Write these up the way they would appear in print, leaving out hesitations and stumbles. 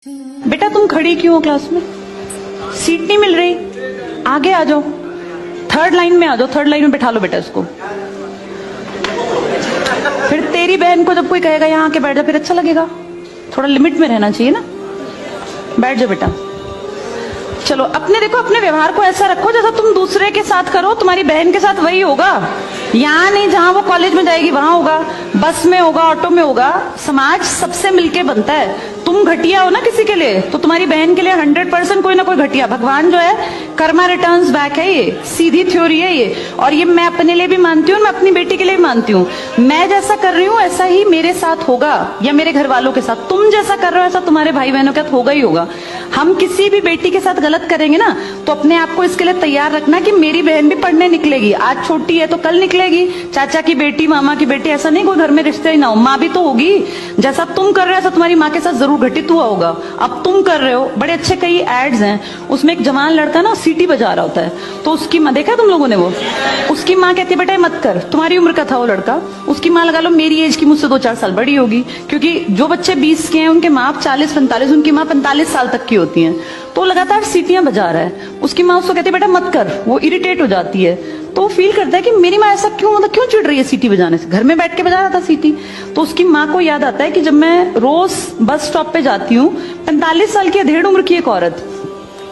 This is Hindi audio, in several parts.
बेटा तुम खड़ी क्यों हो क्लास में? सीट नहीं मिल रही, आगे आ जाओ, थर्ड लाइन में आ जाओ, थर्ड लाइन में बैठा लो बेटा इसको। फिर तेरी बहन को जब कोई कहेगा यहाँ आके बैठ जा, फिर अच्छा लगेगा? थोड़ा लिमिट में रहना चाहिए ना। बैठ जाओ बेटा। चलो अपने देखो, अपने व्यवहार को ऐसा रखो जैसा तुम दूसरे के साथ करो, तुम्हारी बहन के साथ वही होगा। यहाँ नहीं, जहां वो कॉलेज में जाएगी वहां होगा, बस में होगा, ऑटो में होगा। समाज सबसे मिलके बनता है। तुम घटिया हो ना किसी के लिए, तो तुम्हारी बहन के लिए 100% कोई ना कोई घटिया। भगवान जो है कर्मा रिटर्न्स बैक है, ये सीधी थ्योरी है ये। और ये मैं अपने लिए भी मानती हूँ, मैं अपनी बेटी के लिए भी मानती हूँ। मैं जैसा कर रही हूँ ऐसा ही मेरे साथ होगा, या मेरे घर वालों के साथ। तुम जैसा कर रहे हो ऐसा तुम्हारे भाई बहनों के साथ होगा ही होगा। हम किसी भी बेटी के साथ गलत करेंगे ना, तो अपने आप को इसके लिए तैयार रखना कि मेरी बहन भी पढ़ने निकलेगी। आज छोटी है तो कल निकलेगी। चाचा की बेटी, मामा की बेटी, ऐसा नहीं कोई घर में रिश्ते ही ना हो, माँ भी तो होगी। जैसा तुम कर रहे हो ऐसा तुम्हारी माँ के साथ जरूर घटित हुआ होगा। अब तुम कर रहे हो, बड़े अच्छे कई एड्स हैं, उसमें एक जवान लड़का ना सीटी बजा रहा होता है, तो उसकी माँ, देखा तुम लोगों ने वो, उसकी माँ कहती है बेटा मत कर। तुम्हारी उम्र का था वो लड़का, उसकी माँ लगा लो मेरी एज की मुझसे 2-4 साल बड़ी होगी, क्योंकि जो बच्चे 20 के हैं उनके माँ 40-45, उनकी माँ 45 साल तक की होती है। तो लगातार सीटियां बजा रहा है, उसकी माँ उसको कहती है बेटा मत कर, वो इरिटेट हो जाती है। तो वो फील करता है कि मेरी माँ ऐसा क्यों, मतलब क्यों चिढ़ रही है सीटी बजाने से, घर में बैठ के बजा रहा था सीटी। तो उसकी माँ को याद आता है कि जब मैं रोज बस स्टॉप पे जाती हूँ, 45 साल की अधेड़ उम्र की एक औरत,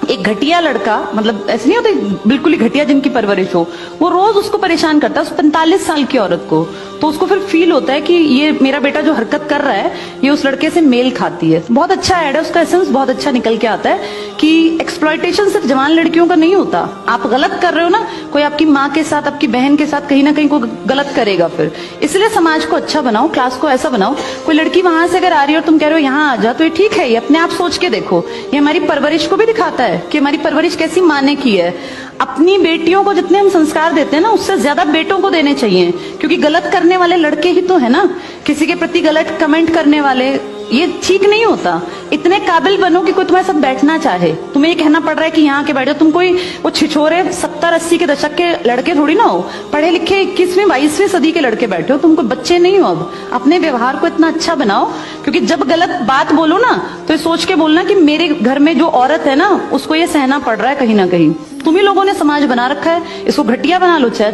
एक घटिया लड़का, मतलब ऐसे नहीं होते बिल्कुल ही घटिया जिनकी परवरिश हो, वो रोज उसको परेशान करता है, उस 45 साल की औरत को। तो उसको फिर फील होता है कि ये मेरा बेटा जो हरकत कर रहा है ये उस लड़के से मेल खाती है। बहुत अच्छा ऐड है, उसका एसेंस बहुत अच्छा निकल के आता है कि एक्सप्लॉयटेशन सिर्फ जवान लड़कियों का नहीं होता। आप गलत कर रहे हो ना, कोई आपकी माँ के साथ, आपकी बहन के साथ कहीं ना कहीं कोई गलत करेगा। फिर इसलिए समाज को अच्छा बनाओ, क्लास को ऐसा बनाओ, कोई लड़की वहां से अगर आ रही है और तुम कह रहे हो यहाँ आ जा, तो ये ठीक है। ये अपने आप सोच के देखो, ये हमारी परवरिश को भी दिखाता है कि हमारी परवरिश कैसी माने की है। अपनी बेटियों को जितने हम संस्कार देते हैं ना, उससे ज्यादा बेटों को देने चाहिए, क्योंकि गलत करने वाले लड़के ही तो है ना, किसी के प्रति गलत कमेंट करने वाले। ये ठीक नहीं होता। इतने काबिल बनो कि कोई तुम्हारे साथ बैठना चाहे। तुम्हें ये कहना पड़ रहा है कि यहाँ के बैठो, तुम कोई वो छिछोरे 70-80 के दशक के लड़के थोड़ी ना हो, पढ़े लिखे 21वीं 22वीं सदी के लड़के बैठे हो, तुम कोई बच्चे नहीं हो। अब अपने व्यवहार को इतना अच्छा बनाओ, क्योंकि जब गलत बात बोलो ना तो ये सोच के बोलना कि मेरे घर में जो औरत है ना उसको ये सहना पड़ रहा है कहीं ना कहीं। तुम ही लोगों ने समाज बना रखा है, इसको घटिया बना लो चाहे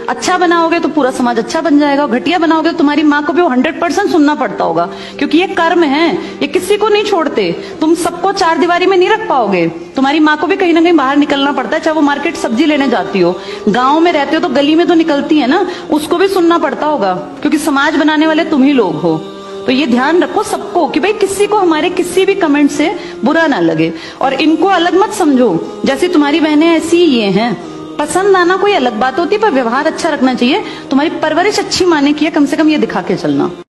अच्छा बनाओगे तो पूरा समाज अच्छा बन जाएगा। घटिया बनाओगे तो तुम्हारी माँ को भी 100% सुनना पड़ता होगा, क्योंकि ये कर्म है, ये किसी को नहीं छोड़ते। तुम सबको 4 दीवारी में नहीं रख पाओगे, तुम्हारी माँ को भी कहीं ना कहीं बाहर निकलना पड़ता है। चाहे वो मार्केट सब्जी लेने जाती हो, गाँव में रहते हो तो गली में तो निकलती है ना, उसको भी सुनना पड़ता होगा, क्योंकि समाज बनाने वाले तुम ही लोग हो। तो ये ध्यान रखो सबको कि भाई किसी को हमारे किसी भी कमेंट से बुरा ना लगे, और इनको अलग मत समझो। जैसी तुम्हारी बहनें ऐसी ही ये हैं। पसंद आना कोई अलग बात होती है, पर व्यवहार अच्छा रखना चाहिए। तुम्हारी परवरिश अच्छी माने की है, कम से कम ये दिखा के चलना।